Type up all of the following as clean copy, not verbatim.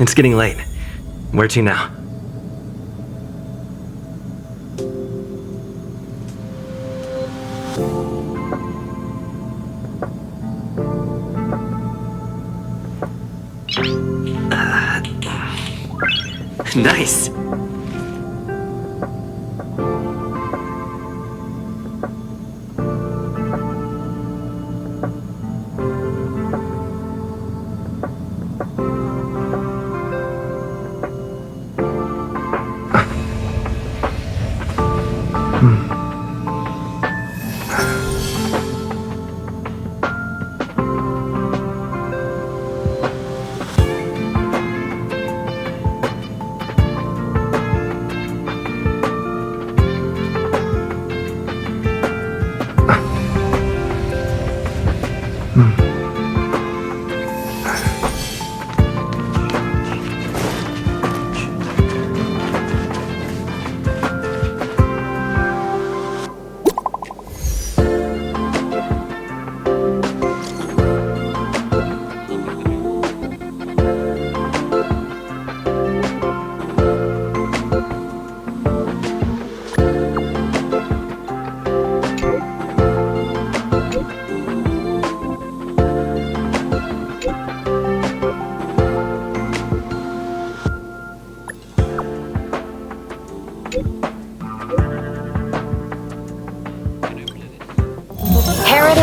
It's getting late. Where to now? Nice!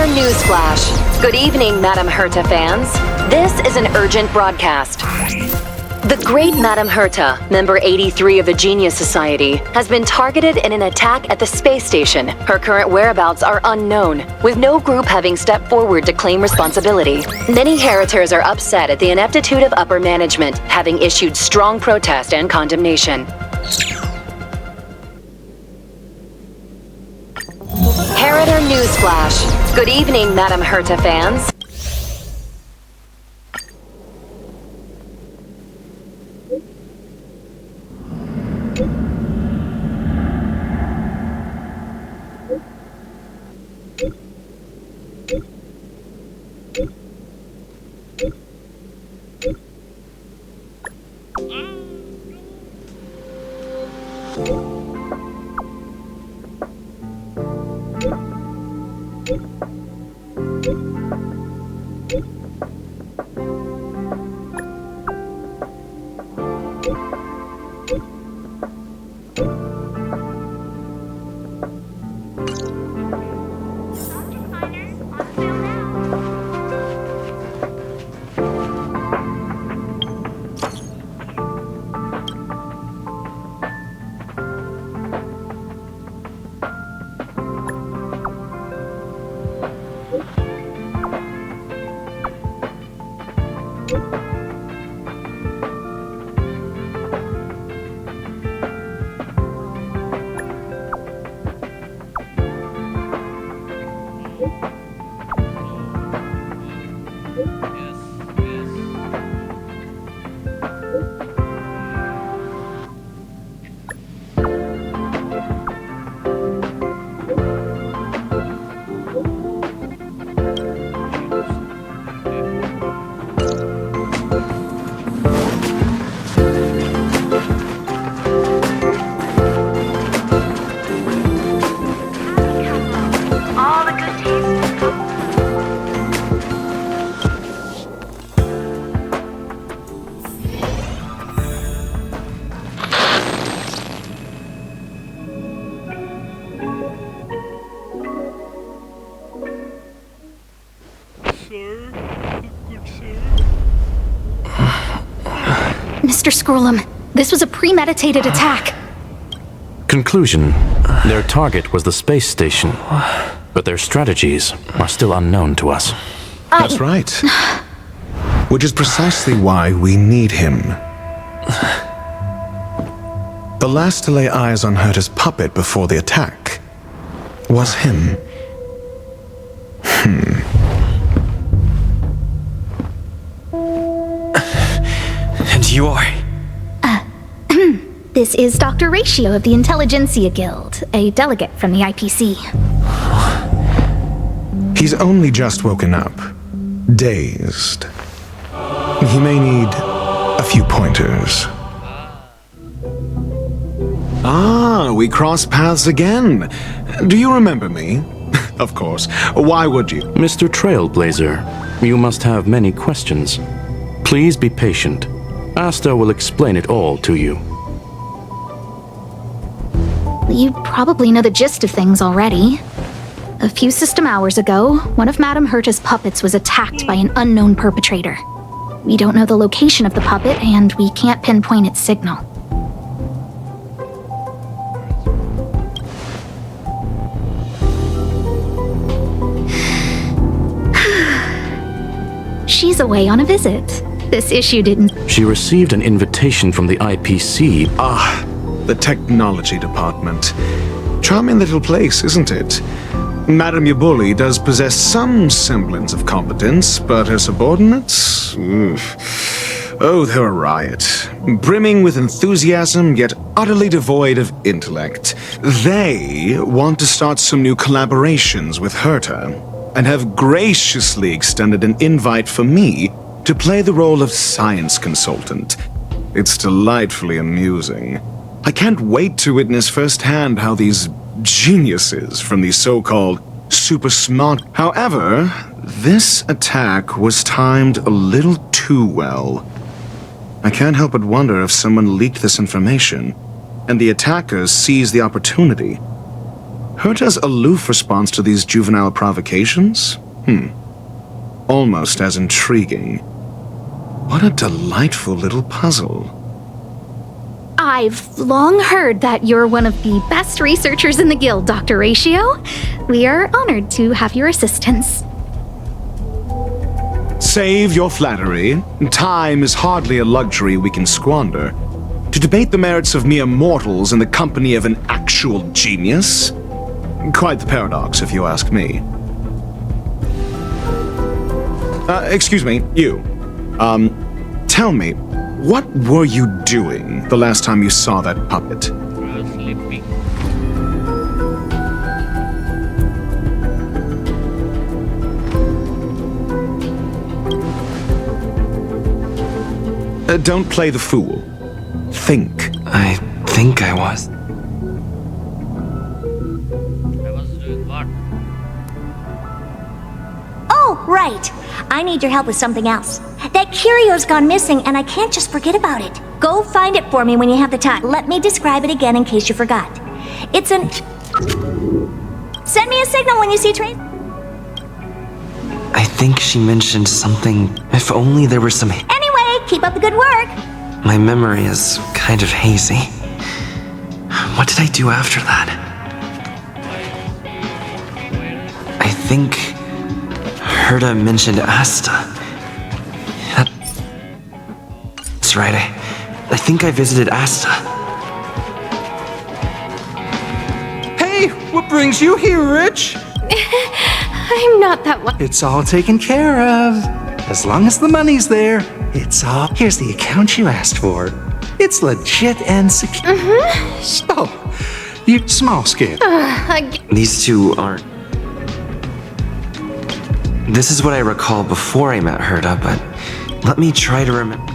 Newsflash. Good evening, Madame Herta fans. This is an urgent broadcast. The great Madame Herta, member 83 of the Genius Society, has been targeted in an attack at the space station. Her current whereabouts are unknown, with no group having stepped forward to claim responsibility. Many Heritors are upset at the ineptitude of upper management, having issued strong protest and condemnation. Heritor Newsflash. Good evening, Madame Herta fans. Mr. Scrollum, this was a premeditated attack. Conclusion. Their target was the space station, but their strategies are still unknown to us. That's right. Which is precisely why we need him. The last to lay eyes on Herta's puppet before the attack was him. And you are? This is Dr. Ratio of the Intelligentsia Guild, a delegate from the IPC. He's only just woken up, dazed. He may need a few pointers. Ah, we crossed paths again. Do you remember me? Of course. Why would you? Mr. Trailblazer, you must have many questions. Please be patient. Asta will explain it all to you. You probably know the gist of things already. A few system hours ago, one of Madame Herta's puppets was attacked by an unknown perpetrator. We don't know the location of the puppet, and we can't pinpoint its signal. She's away on a visit. This issue didn't... She received an invitation from the IPC. Ah, the technology department. Charming little place, isn't it? Madame Yabuli does possess some semblance of competence, but her subordinates? Oh, they're a riot. Brimming with enthusiasm, yet utterly devoid of intellect. They want to start some new collaborations with Herta, and have graciously extended an invite for me to play the role of science consultant. It's delightfully amusing. I can't wait to witness firsthand how these geniuses from the so-called super smart... However, this attack was timed a little too well. I can't help but wonder if someone leaked this information, and the attackers seized the opportunity. Herta's aloof response to these juvenile provocations? Almost as intriguing. What a delightful little puzzle. I've long heard that you're one of the best researchers in the guild, Dr. Ratio. We are honored to have your assistance. Save your flattery. Time is hardly a luxury we can squander. To debate the merits of mere mortals in the company of an actual genius? Quite the paradox, if you ask me. Excuse me, you. Tell me, what were you doing the last time you saw that puppet? Sleeping. Don't play the fool. Think. I think I was. I was doing what? Oh, right. I need your help with something else. That curio's gone missing, and I can't just forget about it. Go find it for me when you have the time. Let me describe it again in case you forgot. It's an... Send me a signal when you see trace. I think she mentioned something. If only there were some... Anyway, keep up the good work. My memory is kind of hazy. What did I do after that? I think Herta mentioned Asta. That's right, I think I visited Asta. Hey, what brings you here, Rich? I'm not that one. It's all taken care of. As long as the money's there, it's all... Here's the account you asked for. It's legit and secure. Oh, you small scale. These two aren't... This is what I recall before I met Herta, but let me try to remember.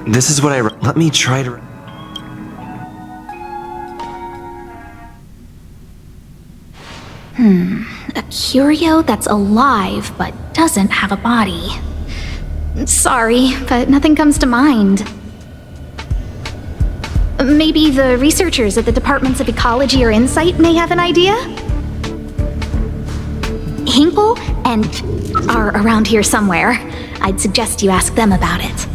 This is what let me try to... A curio that's alive but doesn't have a body. Sorry, but nothing comes to mind. Maybe the researchers at the Departments of Ecology or Insight may have an idea? Hinkle and are around here somewhere. I'd suggest you ask them about it.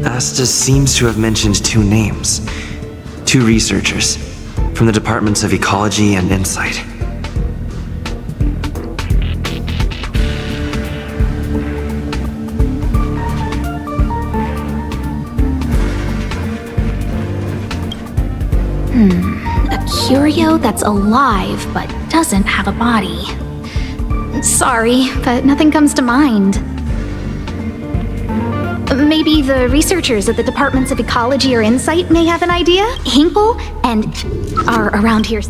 Asta seems to have mentioned two names. Two researchers from the departments of Ecology and Insight. A curio that's alive but doesn't have a body. Sorry, but nothing comes to mind. Maybe the researchers at the departments of Ecology or Insight may have an idea? Hinkle and are around here.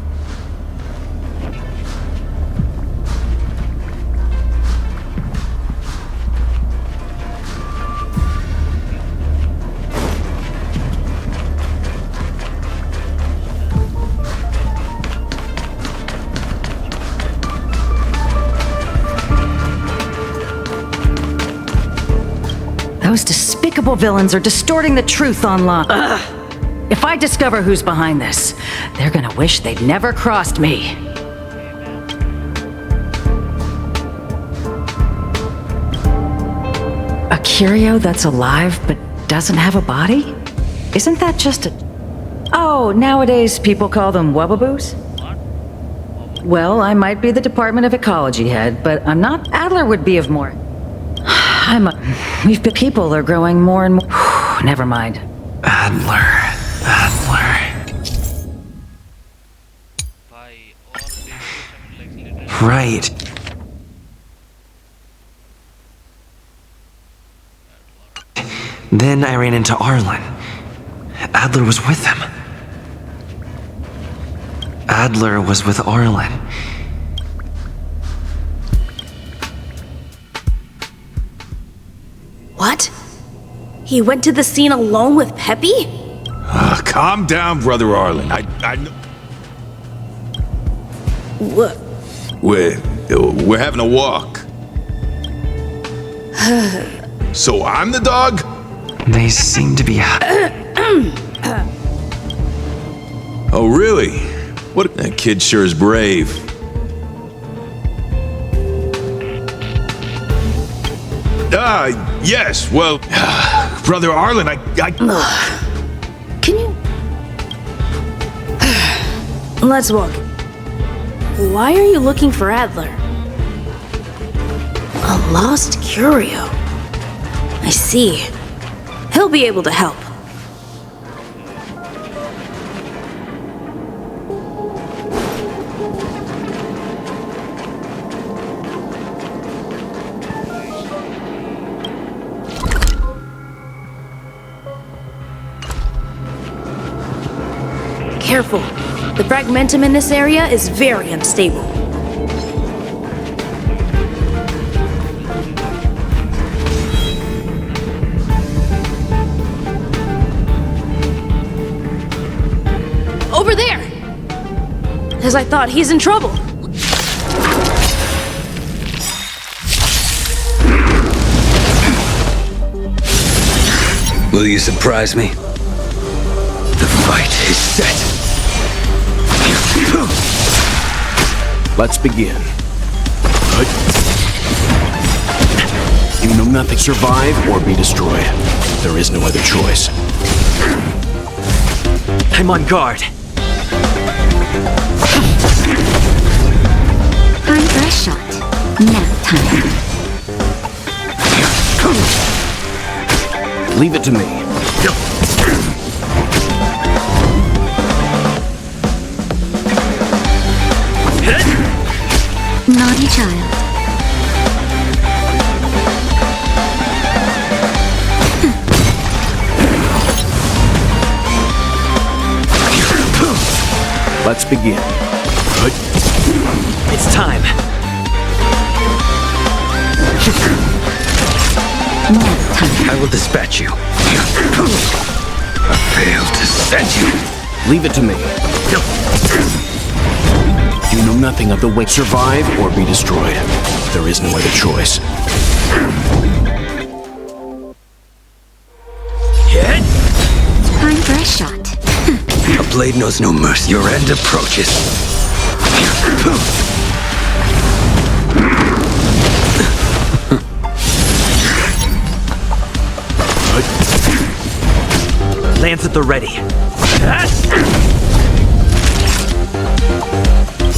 Those despicable villains are distorting the truth online. Ugh. If I discover who's behind this, they're gonna wish they'd never crossed me. A curio that's alive but doesn't have a body? Isn't that just a... Oh, nowadays people call them wubbaboos? Well, I might be the Department of Ecology head, but I'm not. Adler would be of more. People are growing more and more. Never mind. Adler. Right. Then I ran into Arlen. Adler was with him. Adler was with Arlen. What? He went to the scene alone with Peppy? Calm down, Brother Arlen. I know. What? We're having a walk. So I'm the dog? They seem to be... Oh, really? What? That kid sure is brave. Yes, well, Brother Arlen, Can you... Let's walk. Why are you looking for Adler? A lost curio. I see. He'll be able to help. Careful. The fragmentum in this area is very unstable. Over there! As I thought, he's in trouble. Will you surprise me? The fight is set. Let's begin. You know nothing. Survive or be destroyed. There is no other choice. I'm on guard. Time for a shot. Nap time. Leave it to me. Naughty child. Let's begin. It's time. Nap time. I will dispatch you. I failed to send you. Leave it to me. You know nothing of the way. Survive or be destroyed. There is no other choice. Time for a shot. A blade knows no mercy. Your end approaches. Lance at the ready.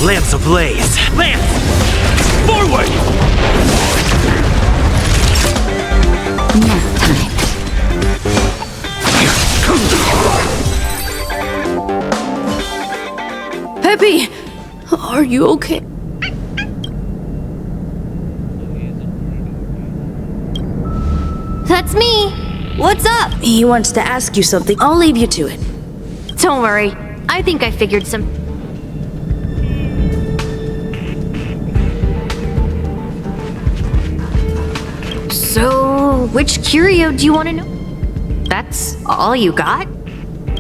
Lance ablaze. Lance! Forward! Nap time. Peppy, are you okay? That's me. What's up? He wants to ask you something. I'll leave you to it. Don't worry. I think I figured some. So, which curio do you want to know? That's all you got?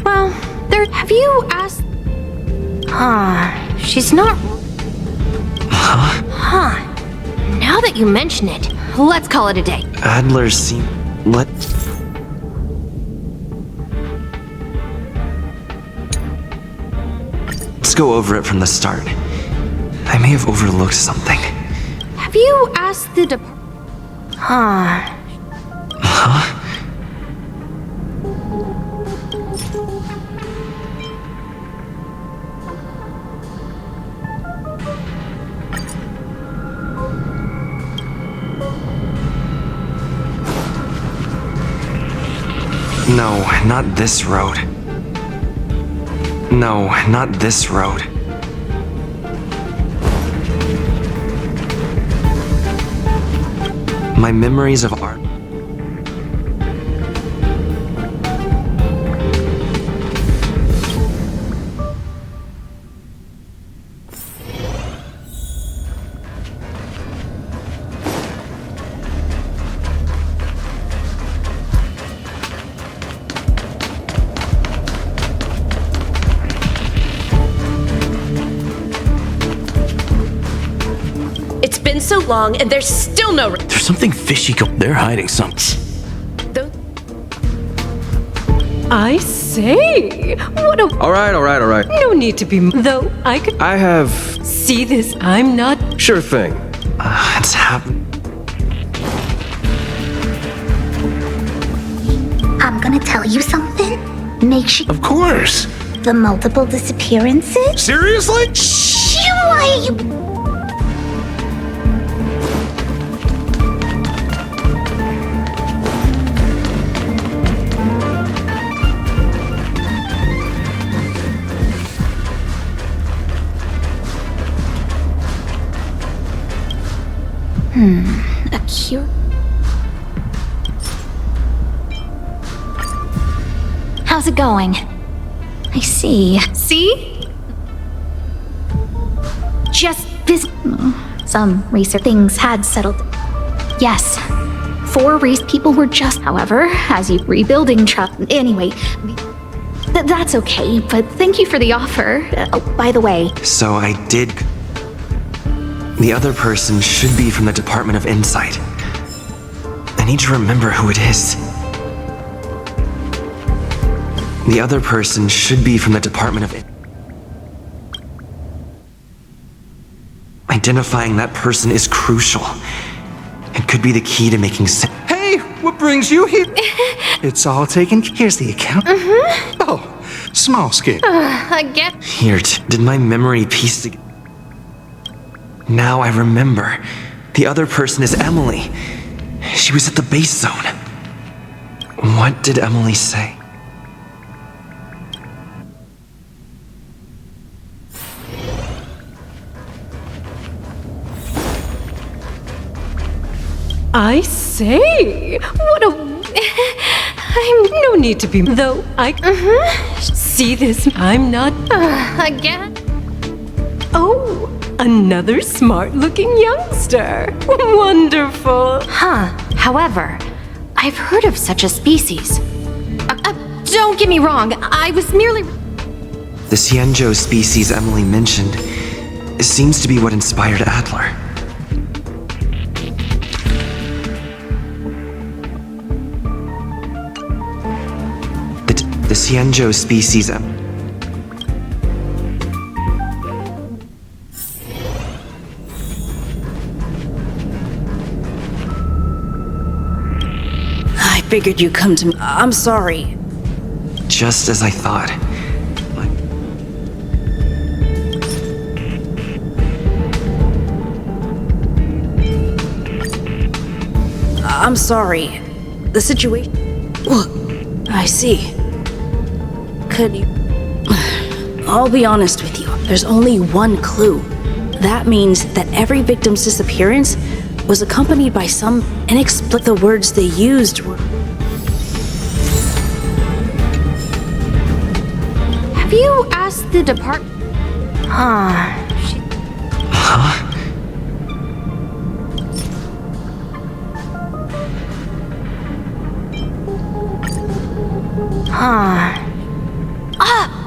Well, have you asked? She's not. Huh. Now that you mention it, let's call it a day. Adler's seem. Let's go over it from the start. I may have overlooked something. Have you asked the Huh? No, not this road. No, not this road. My memories of art. It's been so long and there's still no. There's something fishy They're hiding something. I say, what a. All right. No need to be. Though I could. I have. See this? I'm not. Sure thing. It's happening. I'm gonna tell you something. Make sure. Of course. The multiple disappearances? Seriously? Shh! Why are you. A cure. How's it going? I see. See? Just this. Some research things had settled. Yes. 4 people were just. However, as you rebuilding trust. Anyway, that's okay. But thank you for the offer. Oh, by the way. So I did. The other person should be from the Department of Insight. I need to remember who it is. The other person should be from the Department of Identifying that person is crucial. It could be the key to making sense. Hey, what brings you here? It's all taken. Here's the account. Oh, small scale. I get. Here, did my memory piece together? Now I remember. The other person is Emily. She was at the base zone. What did Emily say? I say, what a. I'm no need to be. Though I. See this? I'm not. Again? Oh, another smart-looking youngster. Wonderful. However, I've heard of such a species. Don't get me wrong, I was merely. The Cienjo species Emily mentioned seems to be what inspired Adler. The Cienjo species. I figured you'd come to me. I'm sorry. just as I thought. I'm sorry. The situation... I see. Could you... I'll be honest with you. There's only one clue. That means that every victim's disappearance was accompanied by some inexplicable... The words they used were... Have you asked the department? Huh?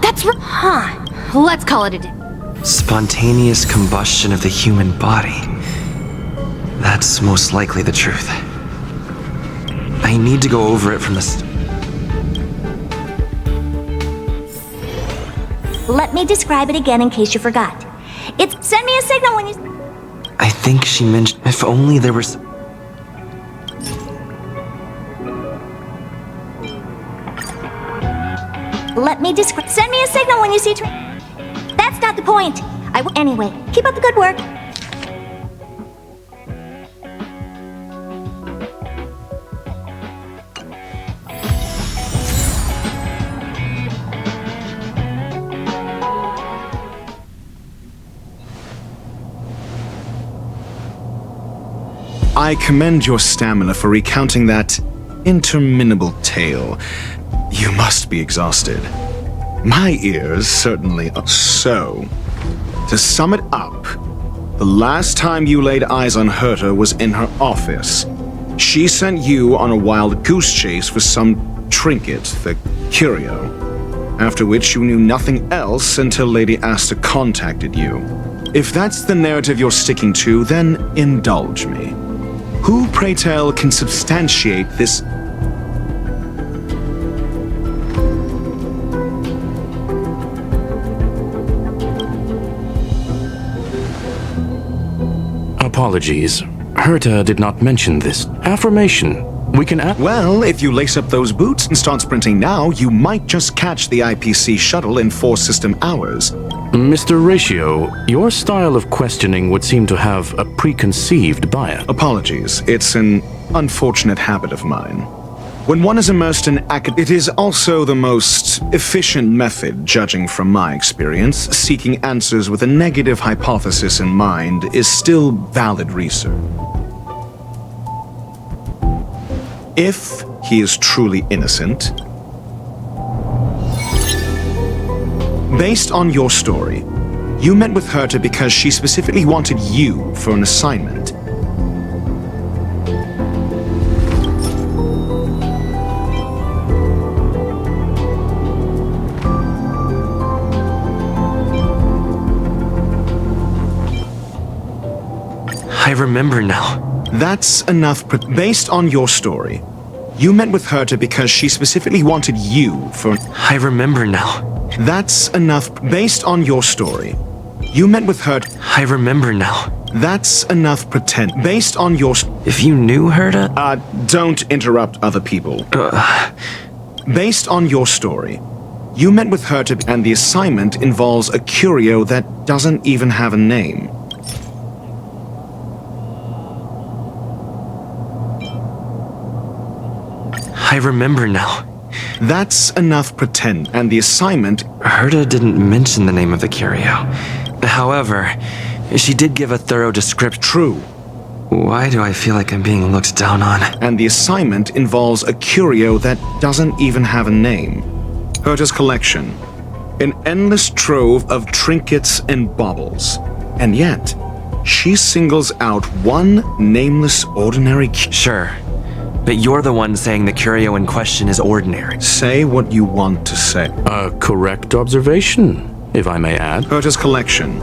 That's right. Huh. Let's call it a day. Spontaneous combustion of the human body. That's most likely the truth. I need to go over it from the Let me describe it again in case you forgot. Send me a signal when you... I think she mentioned if only there was... Send me a signal when you see... That's not the point. Anyway, keep up the good work. I commend your stamina for recounting that interminable tale. You must be exhausted. My ears certainly are. So, to sum it up, the last time you laid eyes on Herta was in her office. She sent you on a wild goose chase for some trinket, the curio, after which you knew nothing else until Lady Asta contacted you. If that's the narrative you're sticking to, then indulge me. Who, pray tell, can substantiate this? Apologies. Herta did not mention this. Affirmation. We can add... Well, if you lace up those boots and start sprinting now, you might just catch the IPC shuttle in 4 system hours. Mr. Ratio, your style of questioning would seem to have a preconceived bias. Apologies. It's an unfortunate habit of mine. When one is immersed in it is also the most efficient method, judging from my experience. Seeking answers with a negative hypothesis in mind is still valid research. If he is truly innocent, based on your story, you met with Herta because she specifically wanted you for an assignment. I remember now. That's enough. Based on your story, you met with Herta because she specifically wanted you for... I remember now. That's enough. Based on your story, you met with Herta... I remember now. That's enough pretend. Based on your... If you knew Herta... Don't interrupt other people. Based on your story, you met with Herta and the assignment involves a curio that doesn't even have a name. I remember now. That's enough pretend, and the assignment... Herta didn't mention the name of the curio. However, she did give a thorough description. True. Why do I feel like I'm being looked down on? And the assignment involves a curio that doesn't even have a name. Herta's collection. An endless trove of trinkets and baubles. And yet, she singles out one nameless ordinary... Sure. But you're the one saying the curio in question is ordinary. Say what you want to say. A correct observation, if I may add. Herta's collection.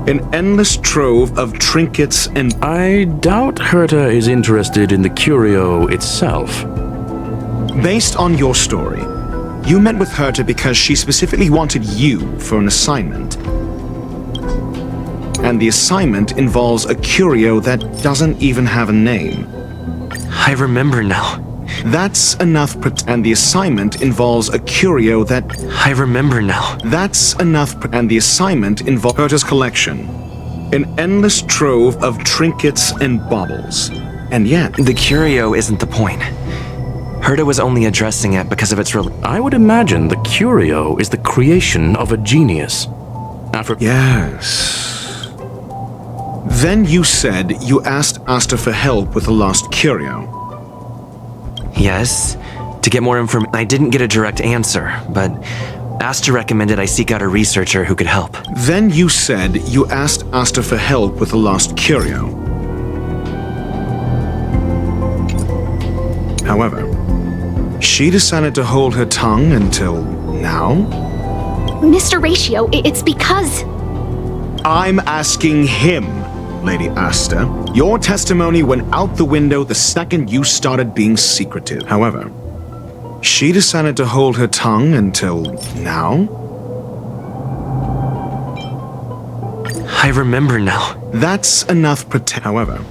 An endless trove of trinkets and... I doubt Herta is interested in the curio itself. Based on your story, you met with Herta because she specifically wanted you for an assignment. And the assignment involves a curio that doesn't even have a name. I remember now. That's enough, and the assignment involves a curio that... I remember now. That's enough, and the assignment involves Herta's collection. An endless trove of trinkets and baubles. And yet... The curio isn't the point. Herta was only addressing it because of its I would imagine the curio is the creation of a genius. Yes. Then you said you asked Asta for help with the lost curio. Yes, to get more information. I didn't get a direct answer, but Asta recommended I seek out a researcher who could help. Then you said you asked Asta for help with the lost curio. However, she decided to hold her tongue until now? Mr. Ratio, it's because... I'm asking him, Lady Asta. Your testimony went out the window the second you started being secretive. However, she decided to hold her tongue until now? I remember now. That's enough However,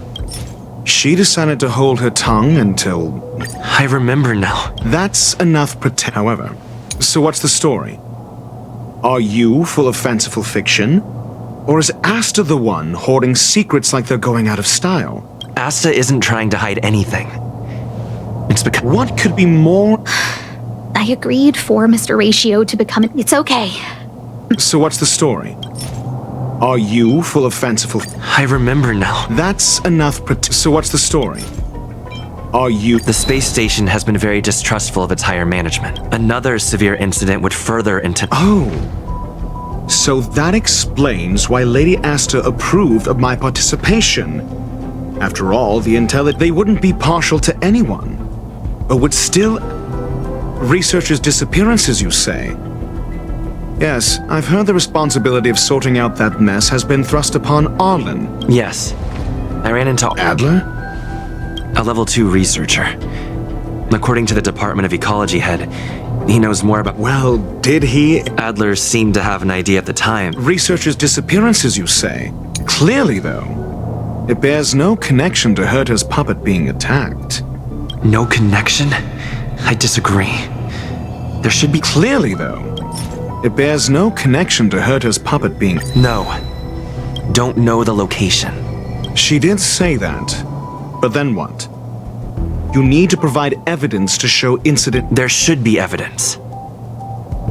she decided to hold her tongue until... I remember now. That's enough However, so what's the story? Are you full of fanciful fiction? Or is Asta the one hoarding secrets like they're going out of style? Asta isn't trying to hide anything. It's because... What could be more... I agreed for Mr. Ratio to become... It's okay. So what's the story? Are you full of fanciful... I remember now. That's enough So what's the story? Are you... The space station has been very distrustful of its higher management. Another severe incident would further Oh. So that explains why Lady Asta approved of my participation. After all, they wouldn't be partial to anyone. But would still... Researchers' disappearances, you say? Yes, I've heard the responsibility of sorting out that mess has been thrust upon Arlen. Yes. I ran into... Adler? A level 2 researcher. According to the Department of Ecology head, he knows more about... Well, did he? Adler seemed to have an idea at the time. Researchers' disappearances, you say? Clearly, though, it bears no connection to Herta's puppet being attacked. No connection? I disagree. There should be... Clearly, though, it bears no connection to Herta's puppet being... No. Don't know the location. She did say that. But then what? You need to provide evidence to show incident... There should be evidence.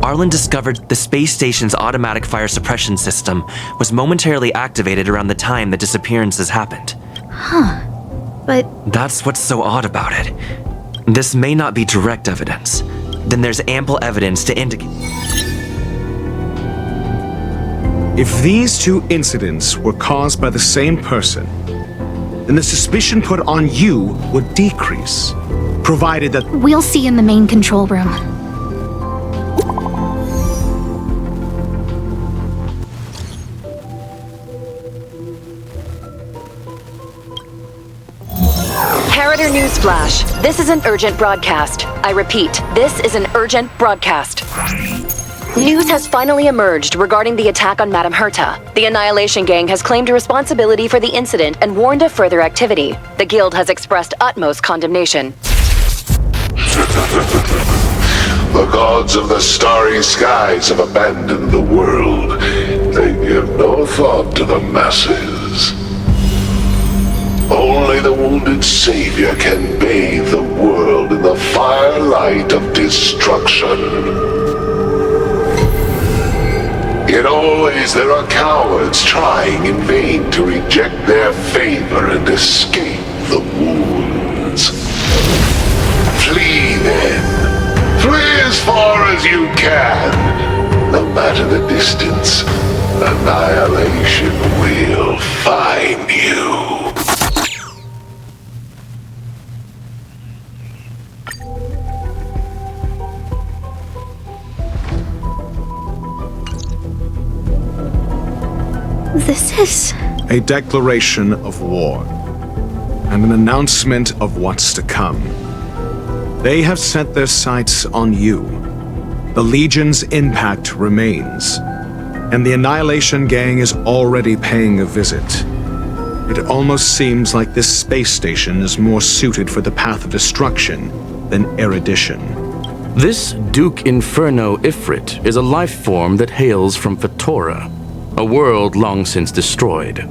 Arlen discovered the space station's automatic fire suppression system was momentarily activated around the time the disappearances happened. Huh. But... That's what's so odd about it. This may not be direct evidence. Then there's ample evidence to indicate... If these two incidents were caused by the same person, then the suspicion put on you would decrease, provided that... We'll see in the main control room. Harrider Newsflash. This is an urgent broadcast. I repeat, this is an urgent broadcast. News has finally emerged regarding the attack on Madame Herta. The Annihilation Gang has claimed responsibility for the incident and warned of further activity. The Guild has expressed utmost condemnation. The gods of the starry skies have abandoned the world. They give no thought to the masses. Only the wounded savior can bathe the world in the firelight of destruction. Yet always there are cowards trying in vain to reject their favor and escape the wounds. Flee then. Flee as far as you can. No matter the distance, annihilation will find you. This is... A declaration of war, and an announcement of what's to come. They have set their sights on you. The Legion's impact remains, and the Annihilation Gang is already paying a visit. It almost seems like this space station is more suited for the path of destruction than erudition. This Duke Inferno Ifrit is a life form that hails from Fatora, a world long since destroyed.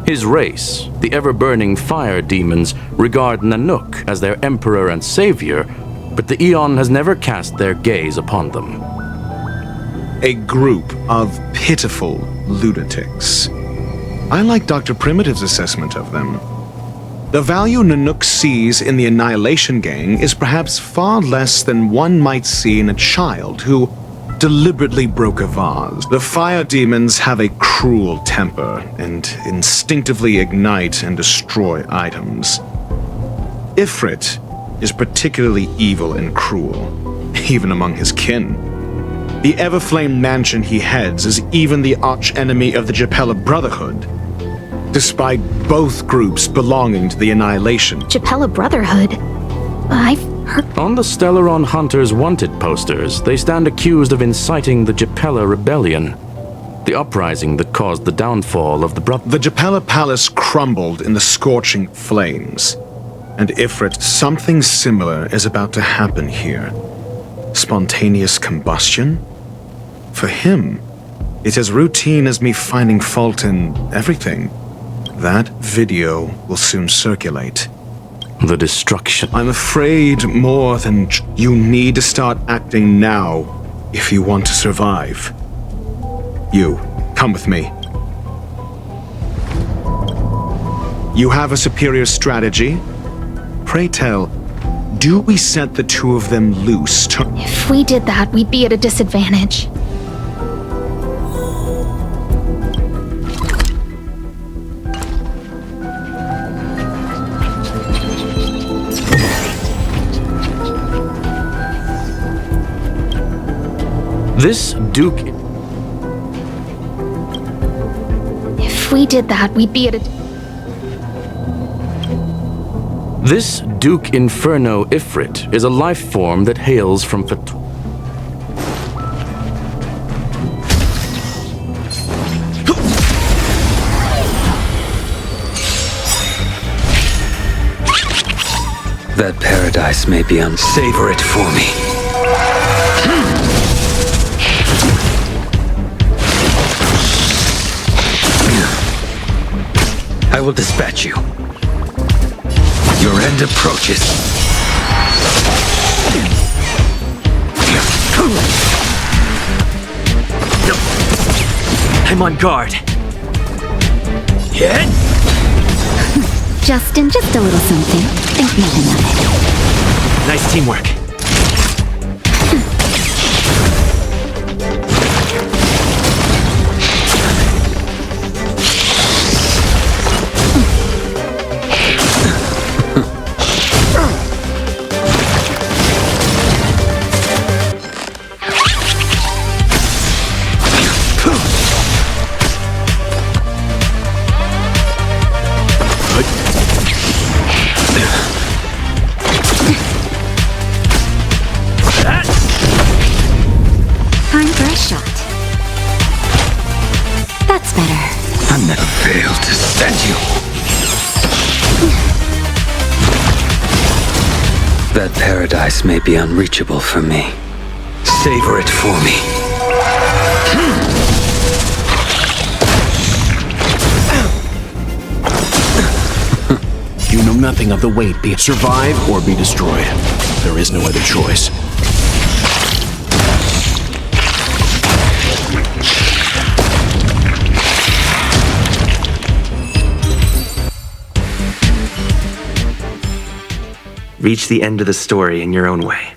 His race, the ever-burning fire demons, regard Nanook as their emperor and savior, but the Eon has never cast their gaze upon them. A group of pitiful lunatics. I like Dr. Primitive's assessment of them. The value Nanook sees in the Annihilation Gang is perhaps far less than one might see in a child who deliberately broke a vase. The fire demons have a cruel temper and instinctively ignite and destroy items. Ifrit is particularly evil and cruel, even among his kin. The Everflame mansion he heads is even the arch-enemy of the Japella Brotherhood, despite both groups belonging to the Annihilation. Japella Brotherhood? I've heard... On the Stellaron Hunters wanted posters, they stand accused of inciting the Japella Rebellion, the uprising that caused the downfall of the The Japella Palace crumbled in the scorching flames. And Ifrit, something similar is about to happen here. Spontaneous combustion? For him, it's as routine as me finding fault in everything. That video will soon circulate. The destruction. I'm afraid more than you need to start acting now if you want to survive. You, come with me. You have a superior strategy? Pray tell, do we set the two of them loose to... If we did that, we'd be at a disadvantage. This Duke... If we did that, we'd be at a... This Duke Inferno Ifrit is a life form that hails from Fatora. That paradise may be savor it for me. I will dispatch you. Your end approaches. I'm on guard. Yeah? Justin, just a little something. Think nothing of it. Nice teamwork. Time for a shot. That's better. I'm never failed to send you. That paradise may be unreachable for me. Savor it for me. You know nothing of the weight. Be it survive or be destroyed. There is no other choice. Reach the end of the story in your own way.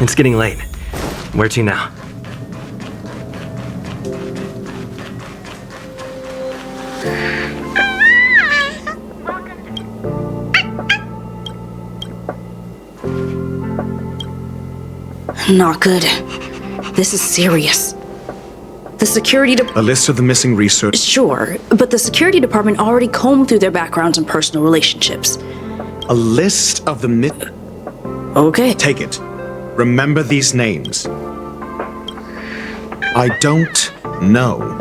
It's getting late. Where to now? Not good. This is serious. The security A list of the missing research. Sure, but the security department already combed through their backgrounds and personal relationships. A list of the Okay. Take it. Remember these names. I don't know.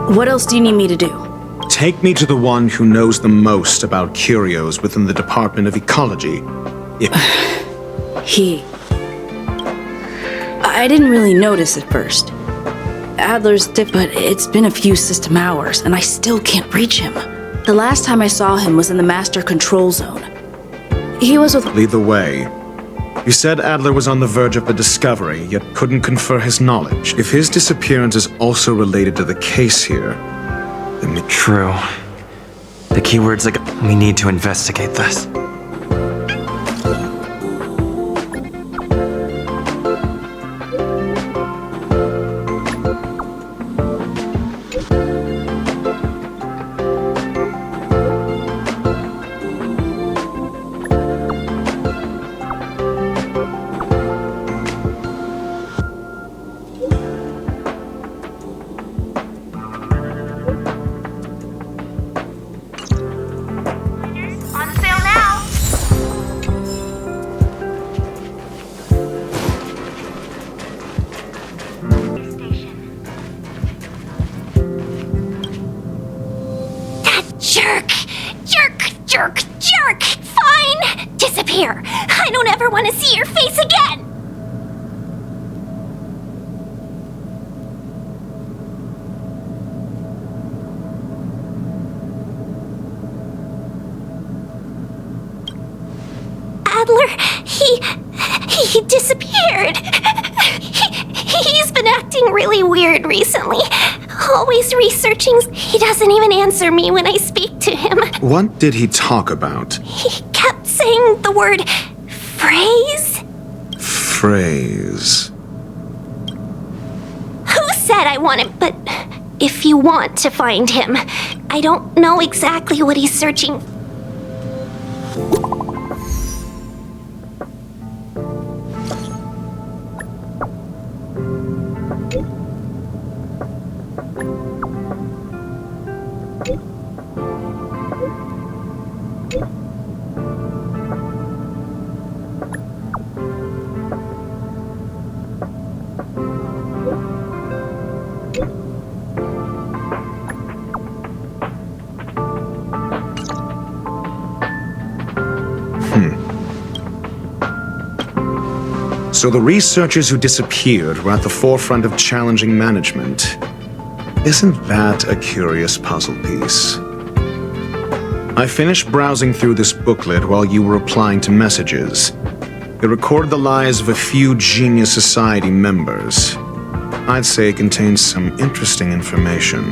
What else do you need me to do? Take me to the one who knows the most about curios within the Department of Ecology. I didn't really notice at first. Adler's dip, but it's been a few system hours, and I still can't reach him. The last time I saw him was in the Master Control Zone. He was with— Lead the way. You said Adler was on the verge of a discovery, yet couldn't confer his knowledge. If his disappearance is also related to the case here, then True. The keyword's like, we need to investigate this. Jerk! Fine! Disappear! I don't ever want to see your face again! Adler, he disappeared. He's been acting really weird recently. Always researching. He doesn't even answer me when I speak to him. What did he talk about? He kept saying the word phrase. Phrase. Who said I want him? But if you want to find him, I don't know exactly what he's searching. So the researchers who disappeared were at the forefront of challenging management. Isn't that a curious puzzle piece? I finished browsing through this booklet while you were replying to messages. It recorded the lives of a few Genius Society members. I'd say it contains some interesting information.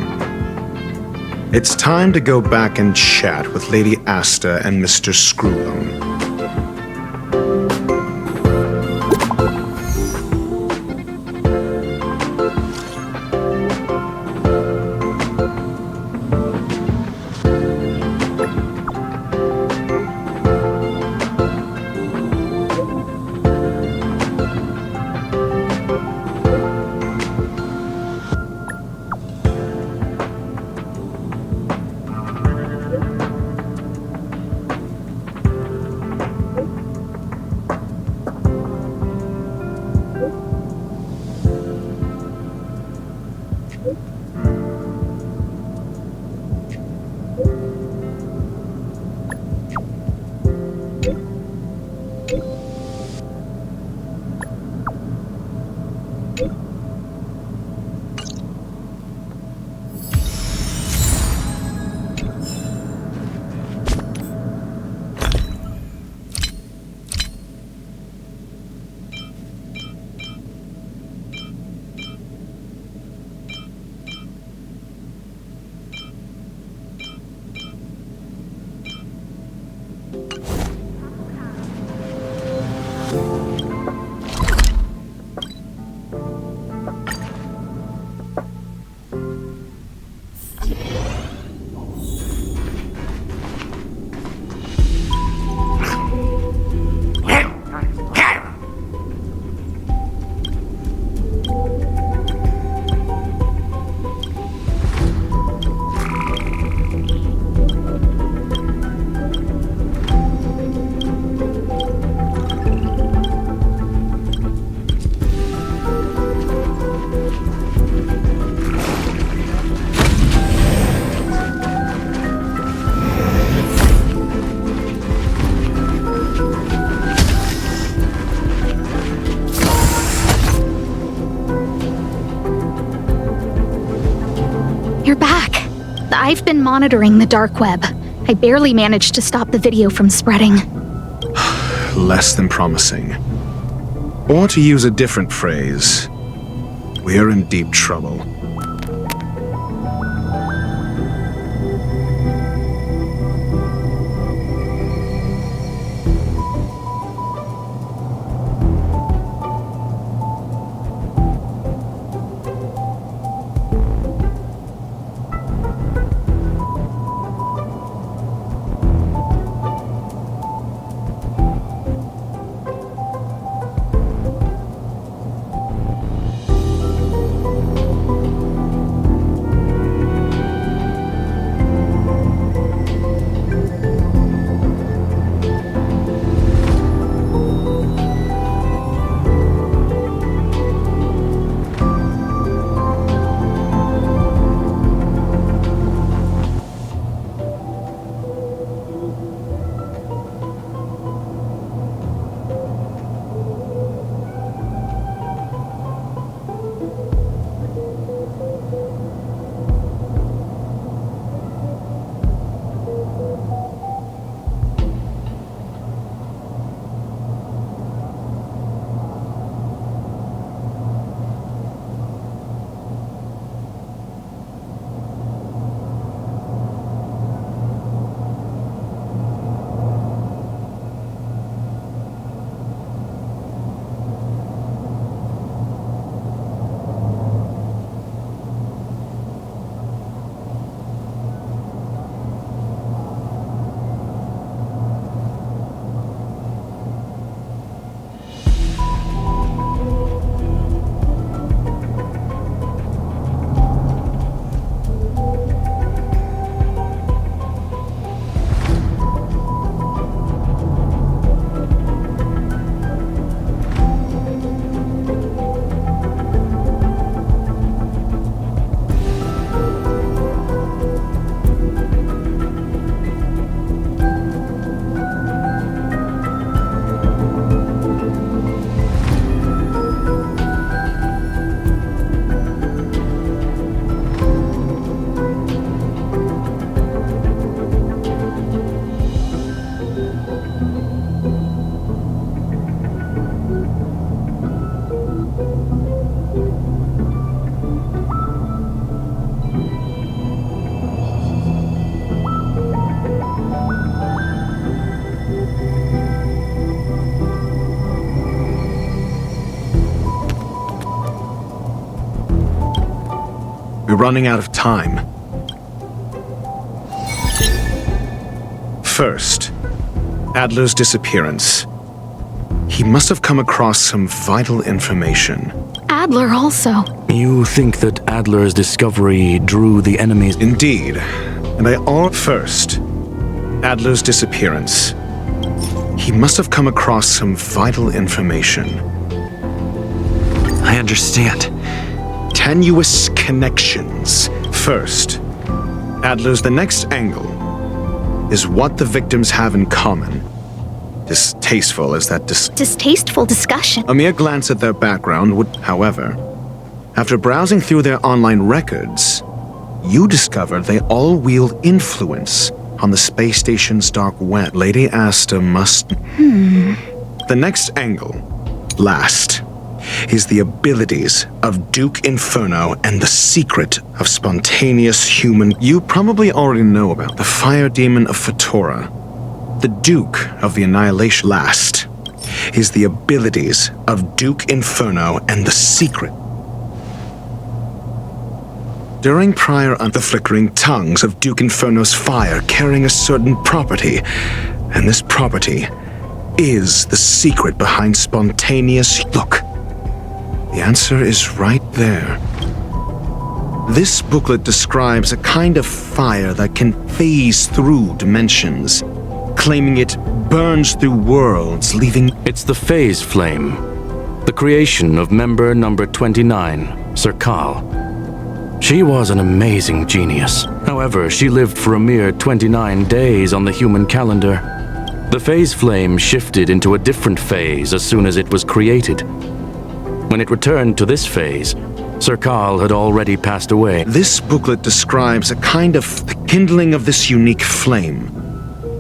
It's time to go back and chat with Lady Asta and Mr. Screw'em. You're back. I've been monitoring the dark web. I barely managed to stop the video from spreading. Less than promising. Or to use a different phrase, we're in deep trouble. We're running out of time. First, Adler's disappearance. He must have come across some vital information. Adler also. You think that Adler's discovery drew the enemies? Indeed. And First, Adler's disappearance. He must have come across some vital information. I understand. Tenuous connections. First, the next angle is what the victims have in common. Distasteful as that Distasteful discussion. A mere glance at their background would, however, after browsing through their online records, you discover they all wield influence on the space station's dark web. Lady Asta must... The next angle, last, is the abilities of Duke Inferno and the secret of spontaneous human... You probably already know about the fire demon of Fatora. The Duke of the Annihilation. Last is the abilities of Duke Inferno and the secret. During prior the flickering tongues of Duke Inferno's fire carrying a certain property, and this property is the secret behind spontaneous... Look, the answer is right there. This booklet describes a kind of fire that can phase through dimensions, claiming it burns through worlds, leaving... It's the phase flame, the creation of member number 29, Sir Kal. She was an amazing genius. However, she lived for a mere 29 days on the human calendar. The phase flame shifted into a different phase as soon as it was created. When it returned to this phase, Sir Kal had already passed away. This booklet describes a kind of... The kindling of this unique flame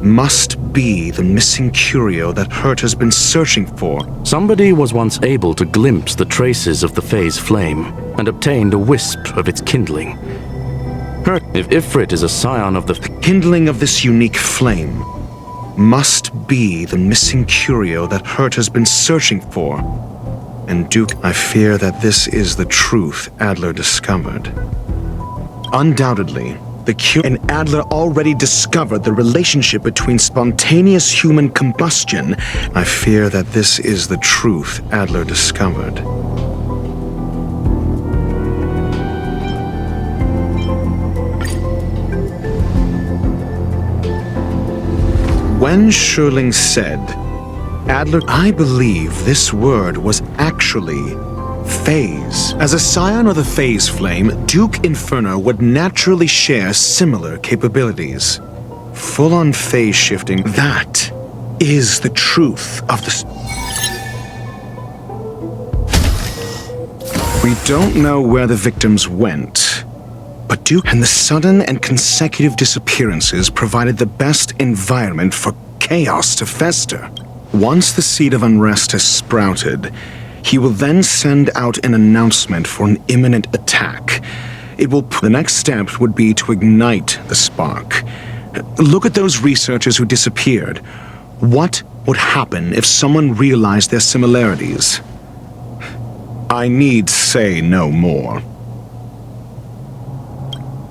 must be the missing curio that Hurt has been searching for. Somebody was once able to glimpse the traces of the phase flame and obtained a wisp of its kindling. Hurt, if Ifrit is a scion of the kindling of this unique flame must be the missing curio that Hurt has been searching for. And Duke, I fear that this is the truth Adler discovered. Undoubtedly, and Adler already discovered the relationship between spontaneous human combustion. I fear that this is the truth Adler discovered. When Schurling said, Adler, I believe this word was actually phase. As a scion of the phase flame, Duke Inferno would naturally share similar capabilities. Full-on phase shifting, that is the truth of the... We don't know where the victims went, but Duke and the sudden and consecutive disappearances provided the best environment for chaos to fester. Once the seed of unrest has sprouted, he will then send out an announcement for an imminent attack. The next step would be to ignite the spark. Look at those researchers who disappeared. What would happen if someone realized their similarities? I need say no more.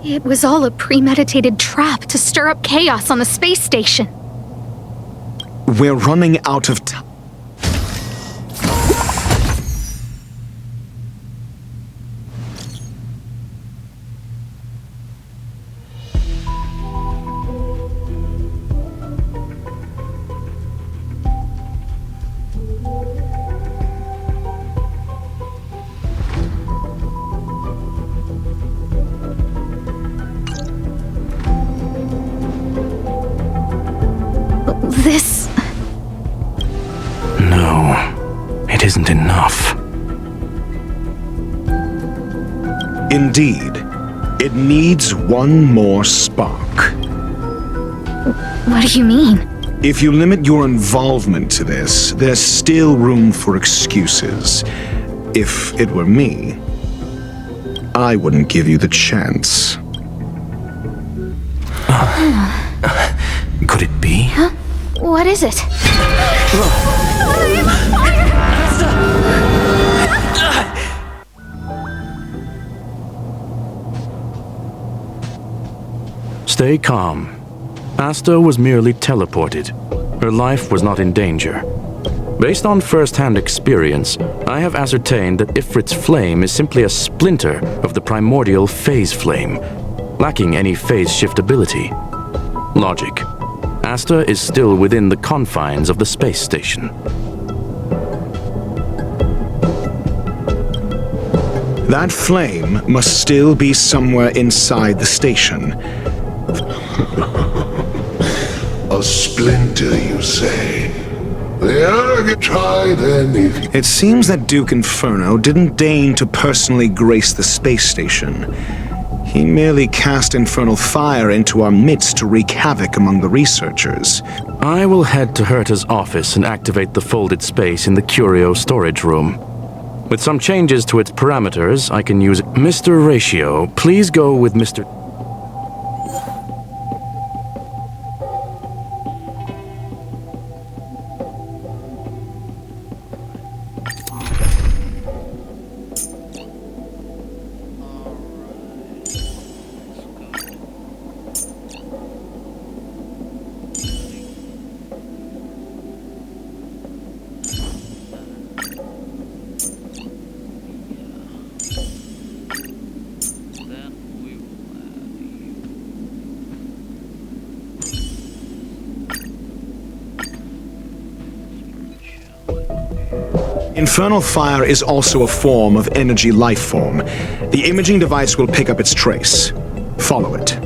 It was all a premeditated trap to stir up chaos on the space station. We're running out of time. This... No, it isn't enough. Indeed, it needs one more spark. What do you mean? If you limit your involvement to this, there's still room for excuses. If it were me, I wouldn't give you the chance. Could it be? Huh? What is it? Stay calm. Asta was merely teleported. Her life was not in danger. Based on first-hand experience, I have ascertained that Ifrit's flame is simply a splinter of the primordial phase flame, lacking any phase shiftability. Logic. Asta is still within the confines of the space station. That flame must still be somewhere inside the station. A splinter, you say? The arrogant try then if... It seems that Duke Inferno didn't deign to personally grace the space station. He merely cast infernal fire into our midst to wreak havoc among the researchers. I will head to Herta's office and activate the folded space in the curio storage room. With some changes to its parameters, I can use Mr. Ratio. Please go with Mr. Infernal fire is also a form of energy life form. The imaging device will pick up its trace. Follow it.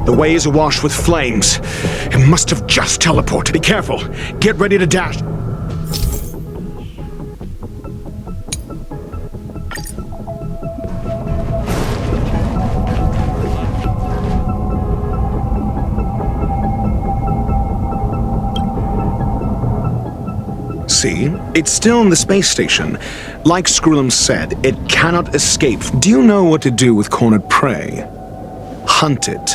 The way is awash with flames. It must have just teleported. Be careful. Get ready to dash. See? It's still in the space station. Like Screwlum said, it cannot escape. Do you know what to do with cornered prey? Hunt it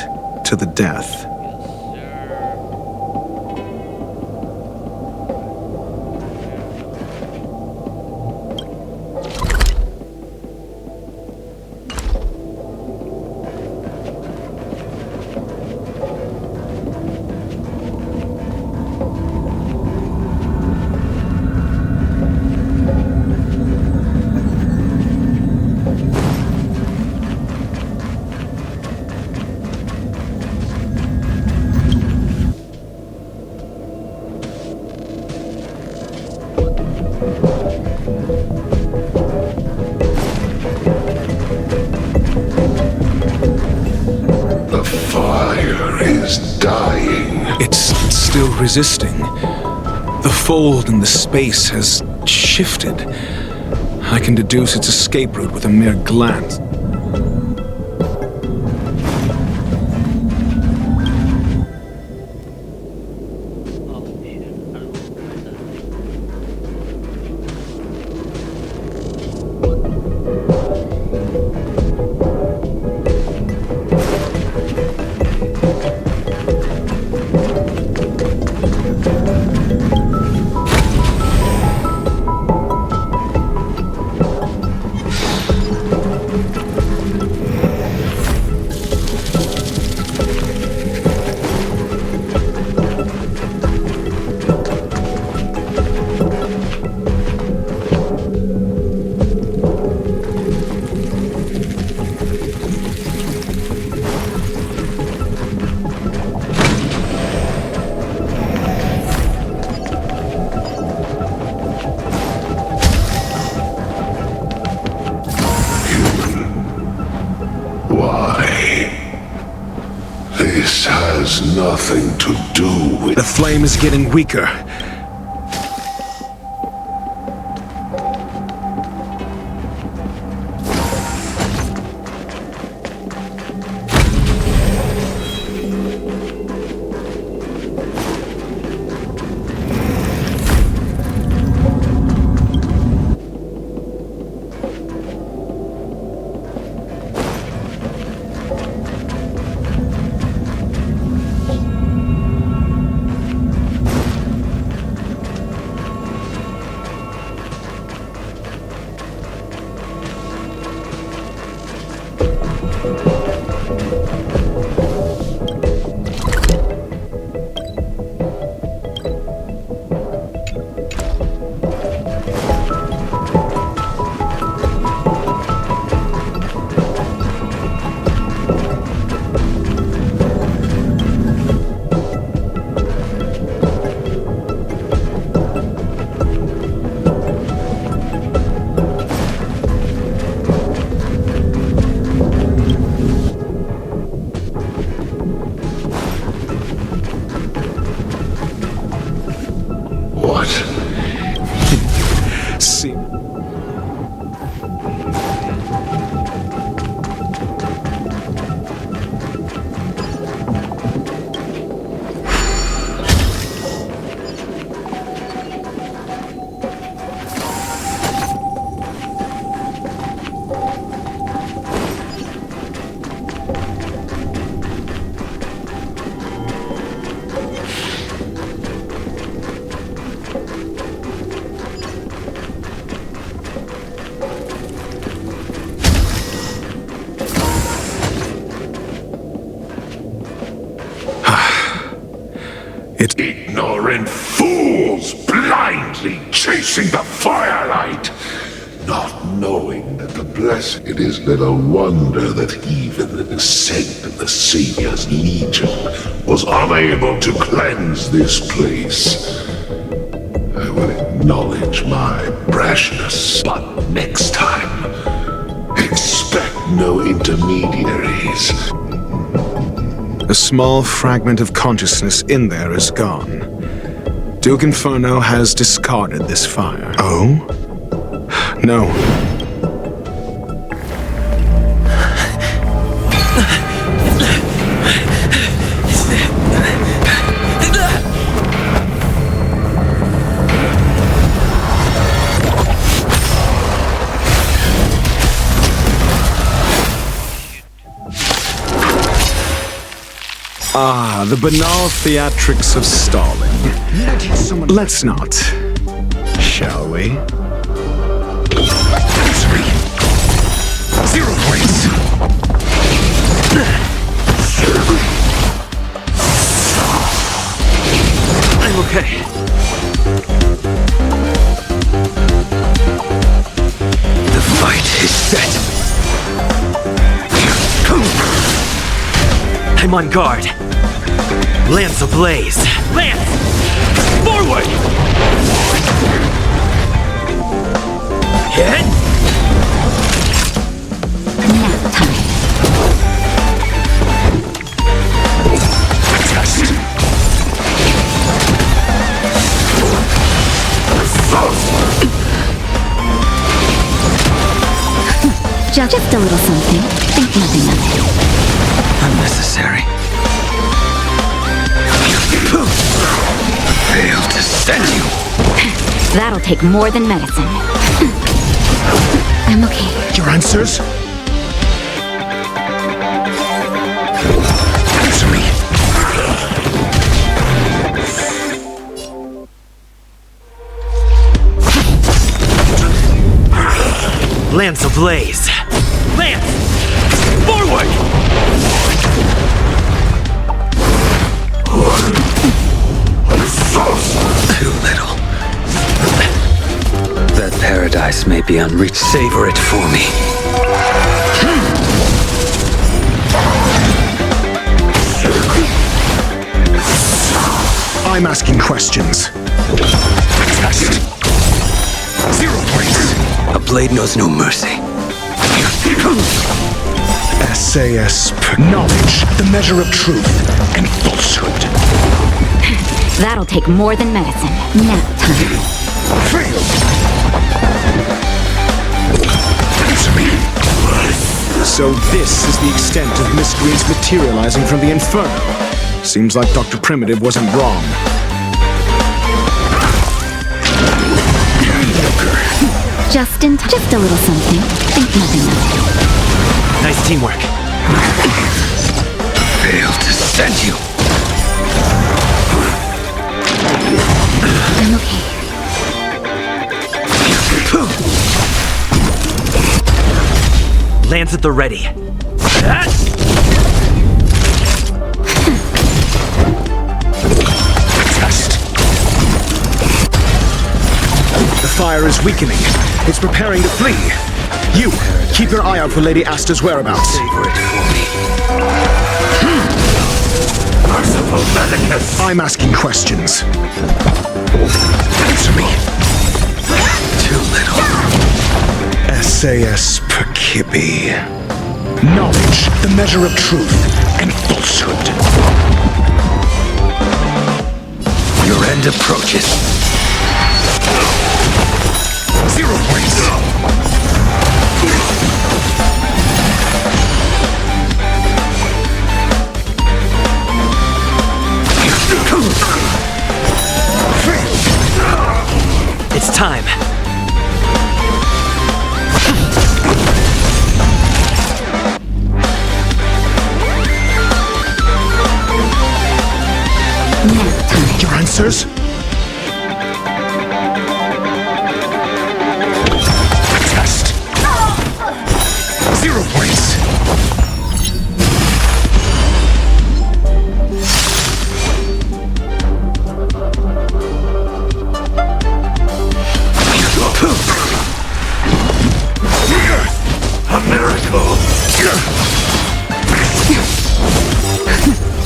to the death. Resisting. The fold in the space has shifted. I can deduce its escape route with a mere glance. Nothing to do with... The flame is getting weaker. ignorant fools blindly chasing the firelight, not knowing that the blessing. It is little wonder that even the descent of the Savior's Legion was unable to cleanse this place. I will acknowledge my brashness, but next time, expect no intermediaries. A small fragment of consciousness in there is gone. Duke Inferno has discarded this fire. Oh? No. Ah, the banal theatrics of stalling. Let's not, shall we? 0 points. I'm okay. The fight is set. I'm on guard. Lance ablaze. Lance! Forward! Hit! Nap time. Test. Just a little something. Think nothing of it. Unnecessary. Fail to send you. That'll take more than medicine. I'm okay. Your answers? Answer me. Lance ablaze. Lance! Forward! Too little. That paradise may be unreached. Savor it for me. I'm asking questions. Test. 0 points. A blade knows no mercy. SAS knowledge, the measure of truth and falsehood. That'll take more than medicine. Nap time. Fail. Answer me. So this is the extent of miscreants materializing from the Inferno. Seems like Dr. Primitive wasn't wrong. Just a little something. Think nothing of it. Nice teamwork. Fail to send you. I'm okay. Lance at the ready. Test. The fire is weakening. It's preparing to flee. You, keep your eye out for Lady Asta's whereabouts. Savor it for me. Merciful Medicus. I'm asking questions. Answer me. Too little. SAS Perkibi. Knowledge, the measure of truth and falsehood. Your end approaches. 0 points. It's time. Your answers? Test. 0 points.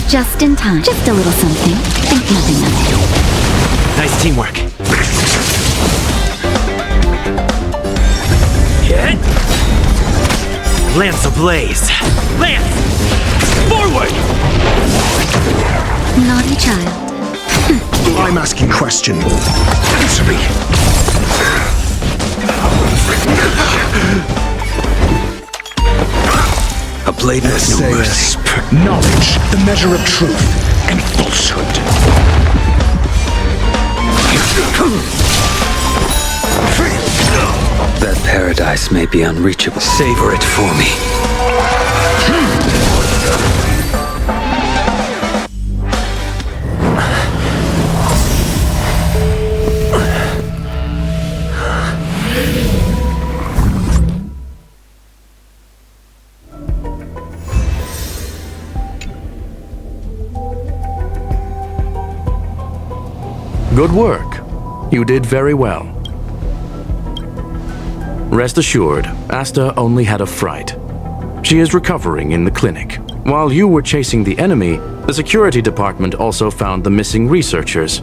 Just in time. Just a little something. Think nothing of it. Nice teamwork. Lance ablaze. Lance! Forward! Naughty child. I'm asking question. Answer me. A blade with no mercy. Knowledge, the measure of truth and falsehood. That paradise may be unreachable. Savor it for me. Good work. You did very well. Rest assured, Asta only had a fright. She is recovering in the clinic. While you were chasing the enemy, the security department also found the missing researchers.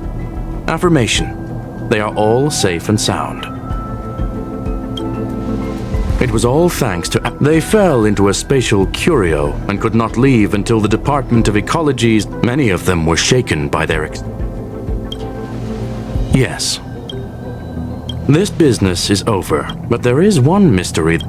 Affirmation. They are all safe and sound. It was all thanks to... They fell into a spatial curio and could not leave until the Department of Ecology's... Many of them were shaken by their... Yes. This business is over, but there is one mystery.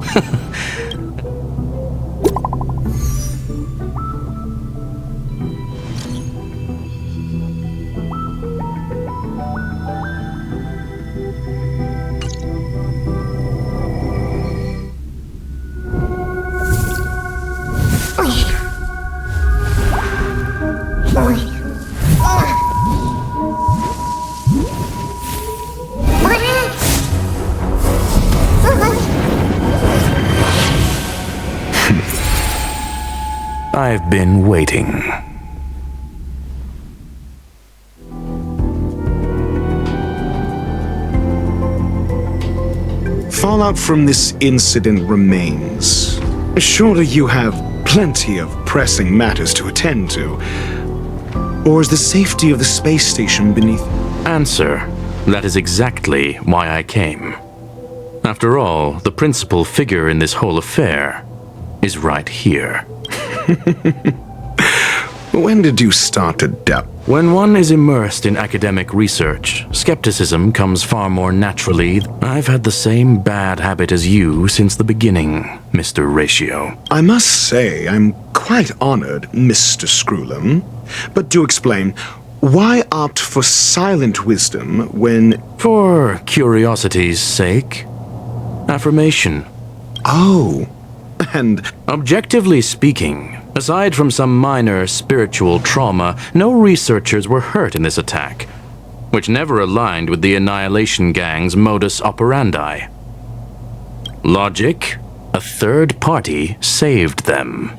I've been waiting. Fallout from this incident remains. Surely you have plenty of pressing matters to attend to. Or is the safety of the space station beneath... Answer. That is exactly why I came. After all, the principal figure in this whole affair is right here. When did you start to doubt? When one is immersed in academic research, skepticism comes far more naturally. I've had the same bad habit as you since the beginning, Mr. Ratio. I must say, I'm quite honored, Mr. Screwlam. But do explain, why opt for silent wisdom when... For curiosity's sake. Affirmation. Oh, and... Objectively speaking, aside from some minor spiritual trauma, no researchers were hurt in this attack, which never aligned with the Annihilation Gang's modus operandi. Logic? A third party saved them.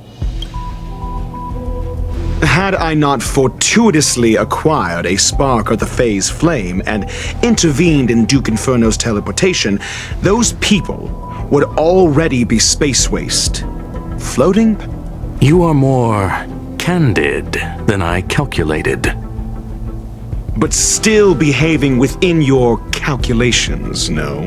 Had I not fortuitously acquired a spark of the phase flame and intervened in Duke Inferno's teleportation, those people would already be space waste. Floating? You are more candid than I calculated. But still behaving within your calculations, no?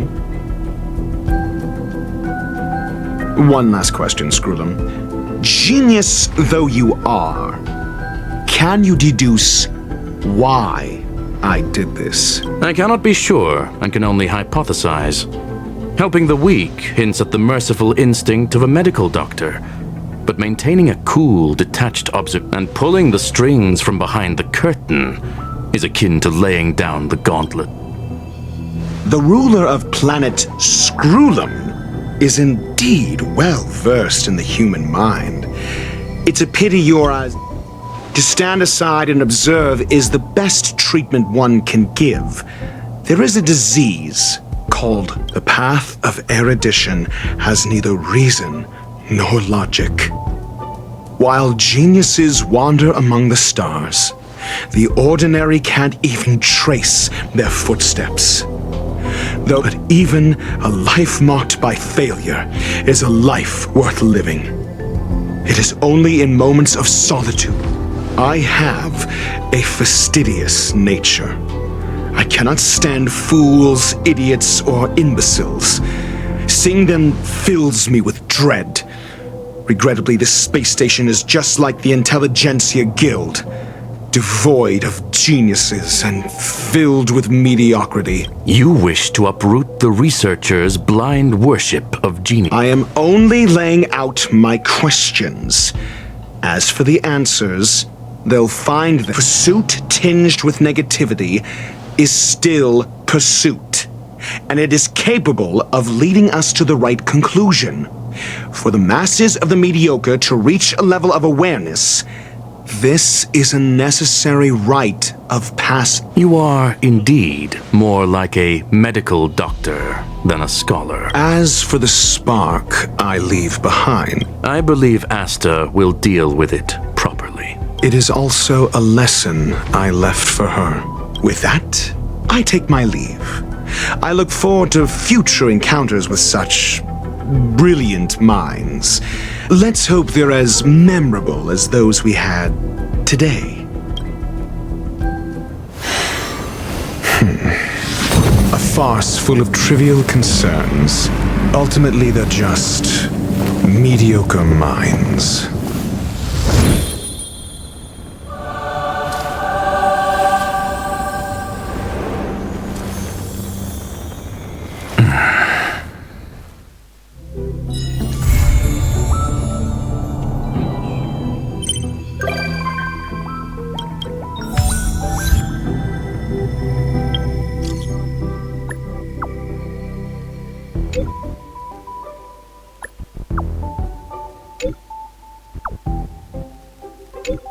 One last question, Screwlam. Genius though you are, can you deduce why I did this? I cannot be sure and can only hypothesize. Helping the weak hints at the merciful instinct of a medical doctor, but maintaining a cool, detached and pulling the strings from behind the curtain is akin to laying down the gauntlet. The ruler of planet Screwlam is indeed well versed in the human mind. It's a pity your eyes. To stand aside and observe is the best treatment one can give. There is a disease called the path of erudition has neither reason nor logic. While geniuses wander among the stars, the ordinary can't even trace their footsteps. Though even a life marked by failure is a life worth living. It is only in moments of solitude I have a fastidious nature. I cannot stand fools, idiots, or imbeciles. Seeing them fills me with dread. Regrettably, this space station is just like the Intelligentsia Guild, devoid of geniuses and filled with mediocrity. You wish to uproot the researchers' blind worship of genius. I am only laying out my questions. As for the answers, they'll find that pursuit tinged with negativity is still pursuit, and it is capable of leading us to the right conclusion. For the masses of the mediocre to reach a level of awareness, this is a necessary rite of passage. You are indeed more like a medical doctor than a scholar. As for the spark I leave behind, I believe Asta will deal with it properly. It is also a lesson I left for her. With that, I take my leave. I look forward to future encounters with such brilliant minds. Let's hope they're as memorable as those we had today. A farce full of trivial concerns. Ultimately, they're just mediocre minds. you